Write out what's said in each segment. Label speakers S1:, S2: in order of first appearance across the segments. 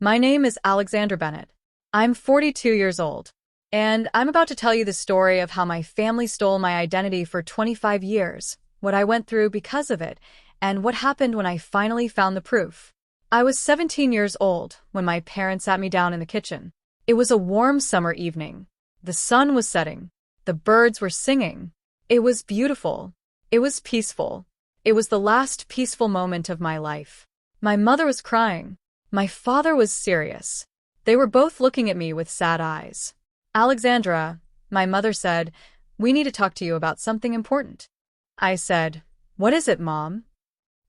S1: My name is Alexandra Bennett. I'm 42 years old, and I'm about to tell you the story of how my family stole my identity for 25 years, what I went through because of it, and what happened when I finally found the proof. I was 17 years old when my parents sat me down in the kitchen. It was a warm summer evening. The sun was setting. The birds were singing. It was beautiful. It was peaceful. It was the last peaceful moment of my life. My mother was crying. My father was serious. They were both looking at me with sad eyes. "Alexandra," my mother said, "we need to talk to you about something important." I said, "What is it, Mom?"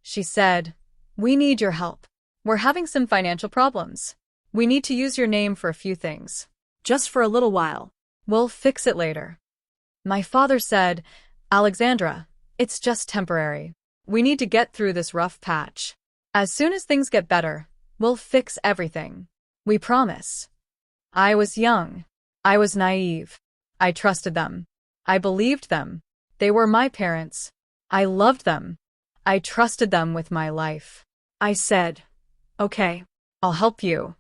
S1: She said, "We need your help. We're having some financial problems. We need to use your name for a few things. Just for a little while. We'll fix it later." My father said, "Alexandra, it's just temporary. We need to get through this rough patch. As soon as things get better, we'll fix everything. We promise." I was young. I was naive. I trusted them. I believed them. They were my parents. I loved them. I trusted them with my life. I said, "Okay, I'll help you."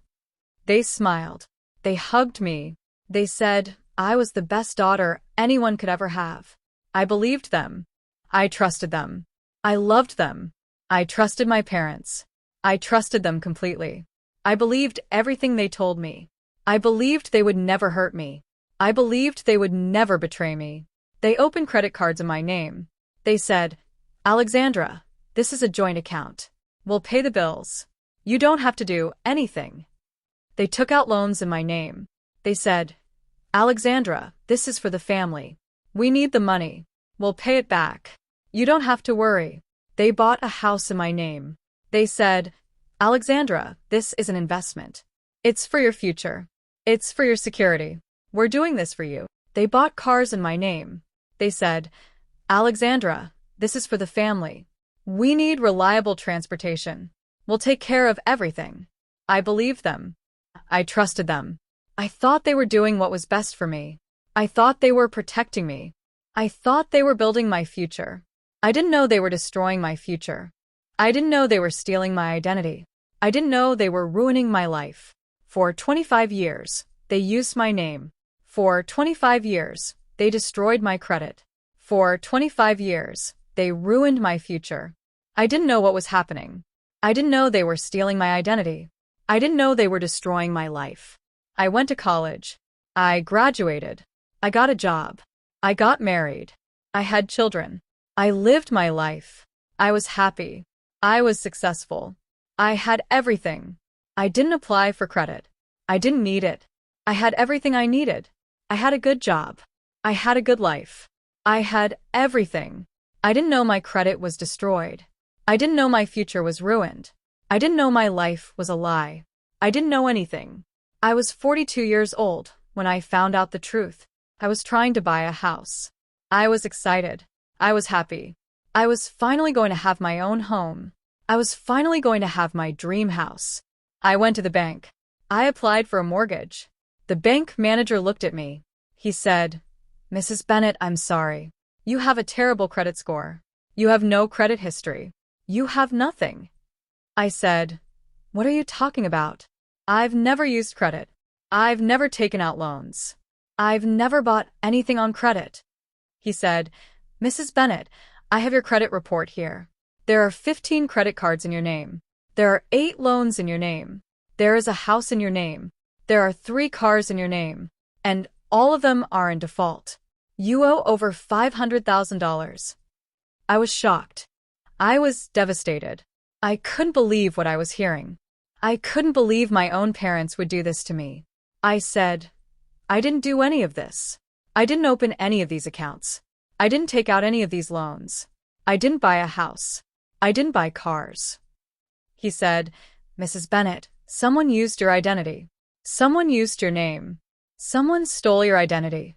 S1: They smiled. They hugged me. They said I was the best daughter anyone could ever have. I believed them. I trusted them. I loved them. I trusted my parents. I trusted them completely. I believed everything they told me. I believed they would never hurt me. I believed they would never betray me. They opened credit cards in my name. They said, "Alexandra, this is a joint account. We'll pay the bills. You don't have to do anything." They took out loans in my name. They said, "Alexandra, this is for the family. We need the money. We'll pay it back. You don't have to worry." They bought a house in my name. They said, "Alexandra, this is an investment. It's for your future. It's for your security. We're doing this for you." They bought cars in my name. They said, "Alexandra, this is for the family. We need reliable transportation. We'll take care of everything." I believed them. I trusted them. I thought they were doing what was best for me. I thought they were protecting me. I thought they were building my future. I didn't know they were destroying my future. I didn't know they were stealing my identity. I didn't know they were ruining my life. For 25 years, they used my name. For 25 years, they destroyed my credit. For 25 years, they ruined my future. I didn't know what was happening. I didn't know they were stealing my identity. I didn't know they were destroying my life. I went to college. I graduated. I got a job. I got married. I had children. I lived my life. I was happy. I was successful. I had everything. I didn't apply for credit. I didn't need it. I had everything I needed. I had a good job. I had a good life. I had everything. I didn't know my credit was destroyed. I didn't know my future was ruined. I didn't know my life was a lie. I didn't know anything. I was 42 years old when I found out the truth. I was trying to buy a house. I was excited. I was happy. I was finally going to have my own home. I was finally going to have my dream house. I went to the bank. I applied for a mortgage. The bank manager looked at me. He said, "Mrs. Bennett, I'm sorry. You have a terrible credit score. You have no credit history. You have nothing." I said, "What are you talking about? I've never used credit. I've never taken out loans. I've never bought anything on credit." He said, "Mrs. Bennett, I have your credit report here. There are 15 credit cards in your name. There are 8 loans in your name. There is a house in your name. There are 3 cars in your name. And all of them are in default. You owe over $500,000. I was shocked. I was devastated. I couldn't believe what I was hearing. I couldn't believe my own parents would do this to me. I said, "I didn't do any of this. I didn't open any of these accounts. I didn't take out any of these loans. I didn't buy a house. I didn't buy cars." He said, "Mrs. Bennett, someone used your identity. Someone used your name. Someone stole your identity."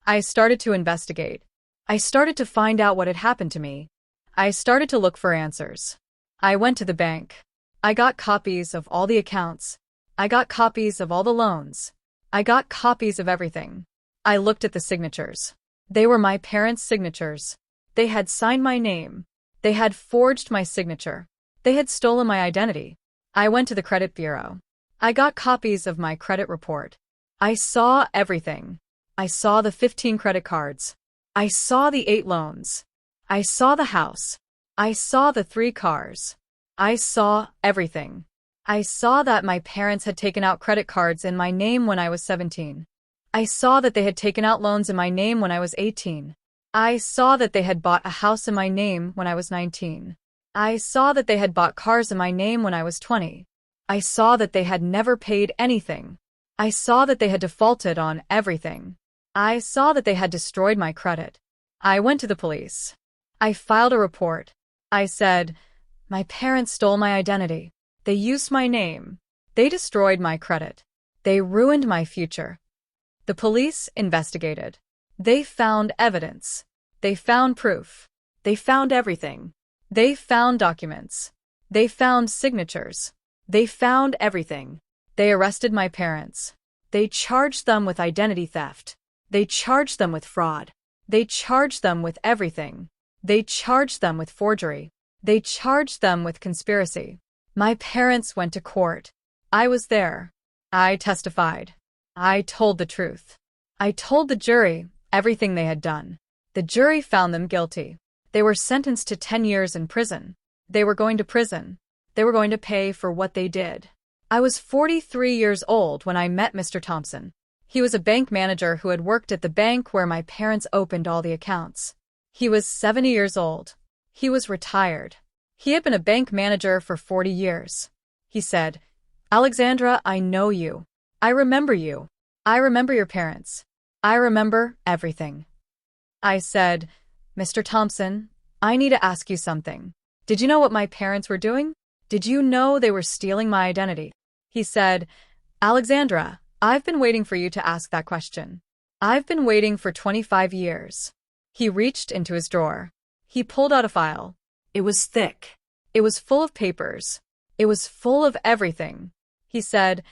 S1: I started to investigate. I started to find out what had happened to me. I started to look for answers. I went to the bank. I got copies of all the accounts. I got copies of all the loans. I got copies of everything. I looked at the signatures. They were my parents' signatures. They had signed my name. They had forged my signature. They had stolen my identity. I went to the credit bureau. I got copies of my credit report. I saw everything. I saw the 15 credit cards. I saw the 8 loans. I saw the house. I saw the 3 cars. I saw everything. I saw that my parents had taken out credit cards in my name when I was 17. I saw that they had taken out loans in my name when I was 18. I saw that they had bought a house in my name when I was 19. I saw that they had bought cars in my name when I was 20. I saw that they had never paid anything. I saw that they had defaulted on everything. I saw that they had destroyed my credit. I went to the police. I filed a report. I said, "My parents stole my identity. They used my name. They destroyed my credit. They ruined my future." The police investigated. They found evidence. They found proof. They found everything. They found documents. They found signatures. They found everything. They arrested my parents. They charged them with identity theft. They charged them with fraud. They charged them with everything. They charged them with forgery. They charged them with conspiracy. My parents went to court. I was there. I testified. I told the truth. I told the jury everything they had done. The jury found them guilty. They were sentenced to 10 years in prison. They were going to prison. They were going to pay for what they did. I was 43 years old when I met Mr. Thompson. He was a bank manager who had worked at the bank where my parents opened all the accounts. He was 70 years old. He was retired. He had been a bank manager for 40 years. He said, "Alexandra, I know you. I remember you. I remember your parents. I remember everything." I said, "Mr. Thompson, I need to ask you something. Did you know what my parents were doing? Did you know they were stealing my identity?" He said, "Alexandra, I've been waiting for you to ask that question. I've been waiting for 25 years. He reached into his drawer. He pulled out a file. It was thick. It was full of papers. It was full of everything. He said,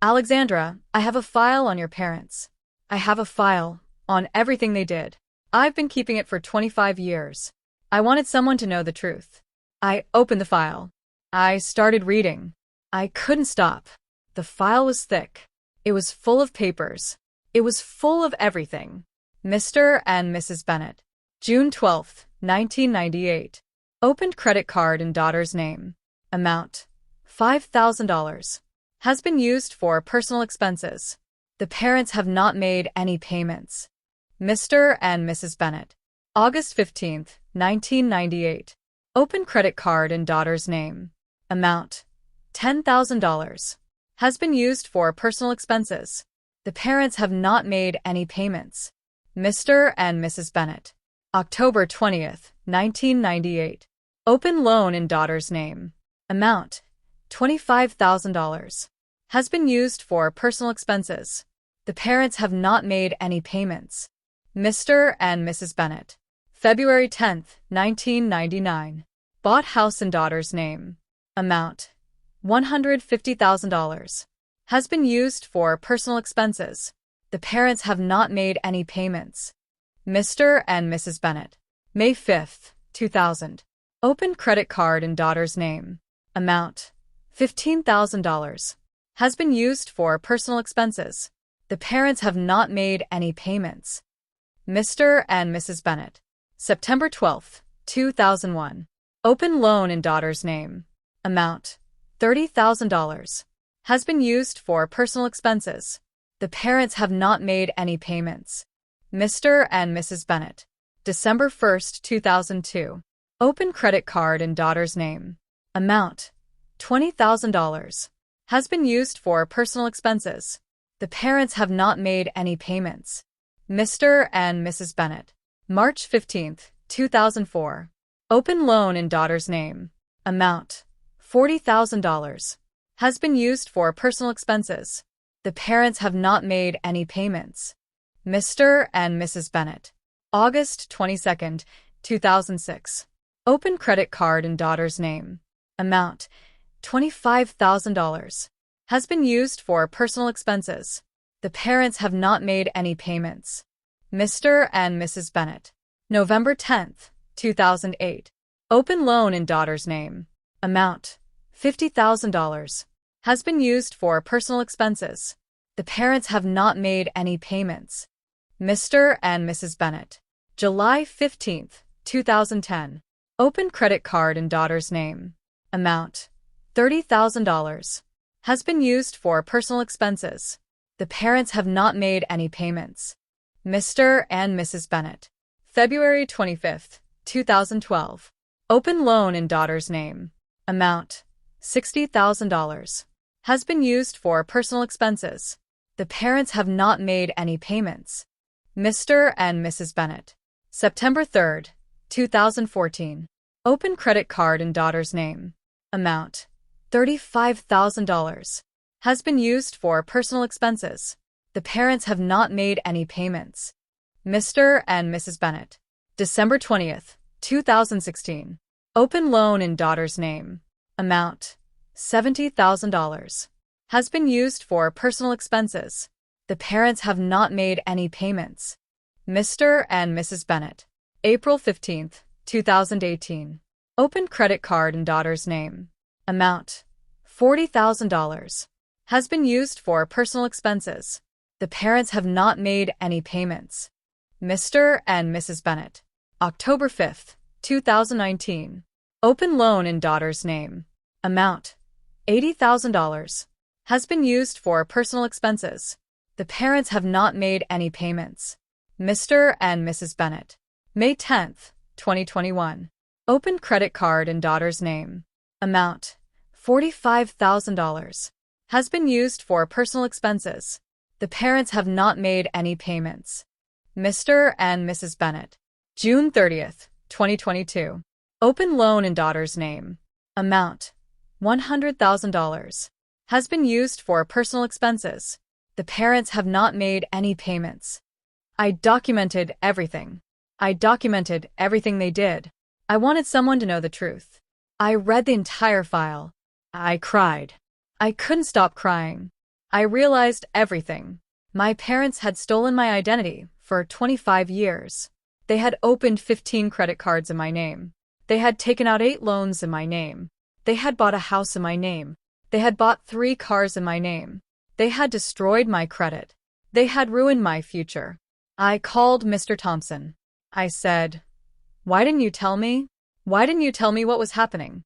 S1: "Alexandra, I have a file on your parents. I have a file on everything they did. I've been keeping it for 25 years. I wanted someone to know the truth." I opened the file. I started reading. I couldn't stop. The file was thick. It was full of papers. It was full of everything. Mr. and Mrs. Bennett. June 12, 1998. Opened credit card in daughter's name. Amount: $5,000. Has been used for personal expenses. The parents have not made any payments. Mr. and Mrs. Bennett. August 15, 1998. Open credit card in daughter's name. Amount: $10,000. Has been used for personal expenses. The parents have not made any payments. Mr. and Mrs. Bennett. October 20th, 1998. Open loan in daughter's name. Amount: $25,000. Has been used for personal expenses. The parents have not made any payments. Mr. and Mrs. Bennett. February 10th, 1999. Bought house in daughter's name. Amount: $150,000. Has been used for personal expenses. The parents have not made any payments. Mr. and Mrs. Bennett. May 5th, 2000. Open credit card in daughter's name. Amount: $15,000. Has been used for personal expenses. The parents have not made any payments. Mr. and Mrs. Bennett. September 12th, 2001. Open loan in daughter's name. Amount: $30,000. Has been used for personal expenses. The parents have not made any payments. Mr. and Mrs. Bennett. December 1st, 2002. Open credit card in daughter's name. Amount: $20,000. Has been used for personal expenses. The parents have not made any payments. Mr. and Mrs. Bennett. March 15th, 2004. Open loan in daughter's name. Amount: $40,000. Has been used for personal expenses. The parents have not made any payments. Mr. and Mrs. Bennett. August 22nd, 2006. Open credit card in daughter's name. Amount: $25,000. Has been used for personal expenses. The parents have not made any payments. Mr. and Mrs. Bennett. November 10th, 2008. Open loan in daughter's name. Amount: $50,000. Has been used for personal expenses. The parents have not made any payments. Mr. and Mrs. Bennett. July 15th, 2010. Open credit card in daughter's name. Amount: $30,000. Has been used for personal expenses. The parents have not made any payments. Mr. and Mrs. Bennett. February 25th, 2012. Open loan in daughter's name. Amount: $60,000. Has been used for personal expenses. The parents have not made any payments. Mr. and Mrs. Bennett. September 3rd, 2014. Open credit card in daughter's name. Amount: $35,000. Has been used for personal expenses. The parents have not made any payments. Mr. and Mrs. Bennett. December 20th, 2016. Open loan in daughter's name. Amount: $70,000. Has been used for personal expenses. The parents have not made any payments. Mr. and Mrs. Bennett. April 15th, 2018. Open credit card in daughter's name. Amount: $40,000. Has been used for personal expenses. The parents have not made any payments. Mr. and Mrs. Bennett. October 5th, 2019. Open loan in daughter's name. Amount: $80,000. Has been used for personal expenses. The parents have not made any payments. Mr. and Mrs. Bennett. May 10th, 2021. Open credit card in daughter's name. Amount: $45,000. Has been used for personal expenses. The parents have not made any payments. Mr. and Mrs. Bennett. June 30th, 2022. Open loan in daughter's name. Amount: $100,000. Has been used for personal expenses. The parents have not made any payments. I documented everything. I documented everything they did. I wanted someone to know the truth. I read the entire file. I cried. I couldn't stop crying. I realized everything. My parents had stolen my identity for 25 years. They had opened 15 credit cards in my name. They had taken out 8 loans in my name. They had bought a house in my name. They had bought 3 cars in my name. They had destroyed my credit. They had ruined my future. I called Mr. Thompson. I said, "Why didn't you tell me? Why didn't you tell me what was happening?"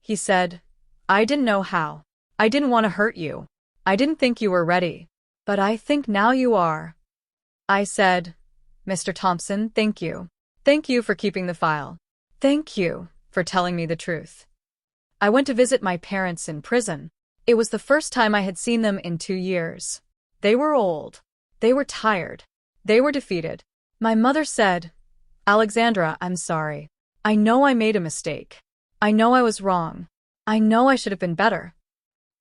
S1: He said, "I didn't know how. I didn't want to hurt you. I didn't think you were ready. But I think now you are." I said, "Mr. Thompson, thank you. Thank you for keeping the file. Thank you for telling me the truth." I went to visit my parents in prison. It was the first time I had seen them in 2 years. They were old. They were tired. They were defeated. My mother said, "Alexandra, I'm sorry. I know I made a mistake. I know I was wrong. I know I should have been better."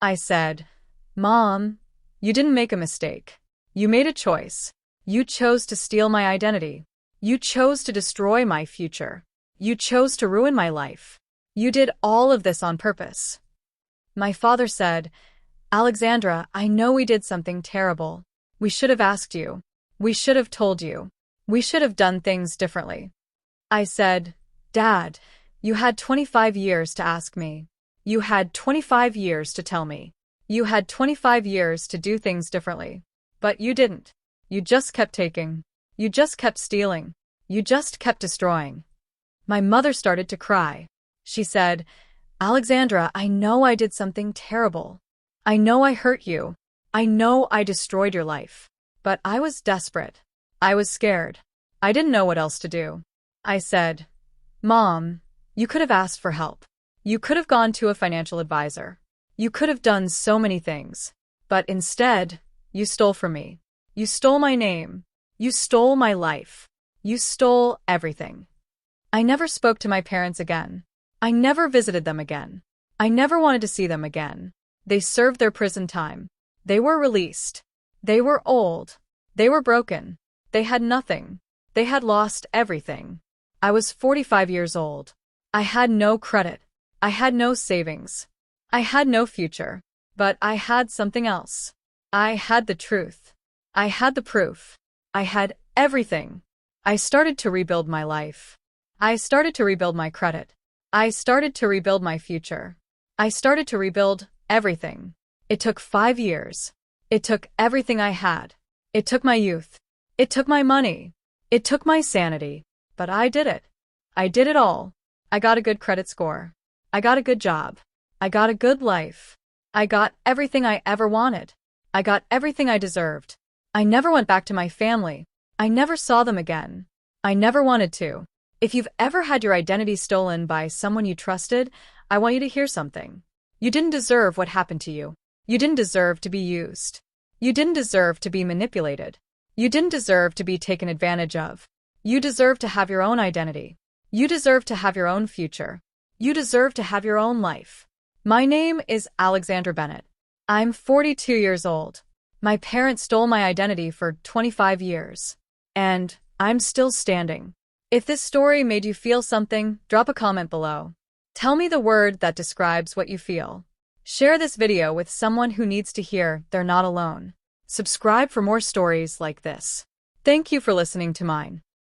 S1: I said, "Mom, you didn't make a mistake. You made a choice. You chose to steal my identity. You chose to destroy my future. You chose to ruin my life. You did all of this on purpose." My father said, "Alexandra, I know we did something terrible. We should have asked you. We should have told you. We should have done things differently." I said, "Dad, you had 25 years to ask me. You had 25 years to tell me. You had 25 years to do things differently. But you didn't. You just kept taking. You just kept stealing. You just kept destroying." My mother started to cry. She said, "Alexandra, I know I did something terrible. I know I hurt you. I know I destroyed your life. But I was desperate. I was scared. I didn't know what else to do." I said, "Mom, you could have asked for help. You could have gone to a financial advisor. You could have done so many things. But instead, you stole from me. You stole my name. You stole my life. You stole everything." I never spoke to my parents again. I never visited them again. I never wanted to see them again. They served their prison time. They were released. They were old. They were broken. They had nothing. They had lost everything. I was 45 years old. I had no credit. I had no savings. I had no future. But I had something else. I had the truth. I had the proof. I had everything. I started to rebuild my life. I started to rebuild my credit. I started to rebuild my future. I started to rebuild everything. It took 5 years. It took everything I had. It took my youth. It took my money. It took my sanity. But I did it. I did it all. I got a good credit score. I got a good job. I got a good life. I got everything I ever wanted. I got everything I deserved. I never went back to my family. I never saw them again. I never wanted to. If you've ever had your identity stolen by someone you trusted, I want you to hear something. You didn't deserve what happened to you. You didn't deserve to be used. You didn't deserve to be manipulated. You didn't deserve to be taken advantage of. You deserve to have your own identity. You deserve to have your own future. You deserve to have your own life. My name is Alexandra Bennett. I'm 42 years old. My parents stole my identity for 25 years. And I'm still standing. If this story made you feel something, drop a comment below. Tell me the word that describes what you feel. Share this video with someone who needs to hear they're not alone. Subscribe for more stories like this. Thank you for listening to mine.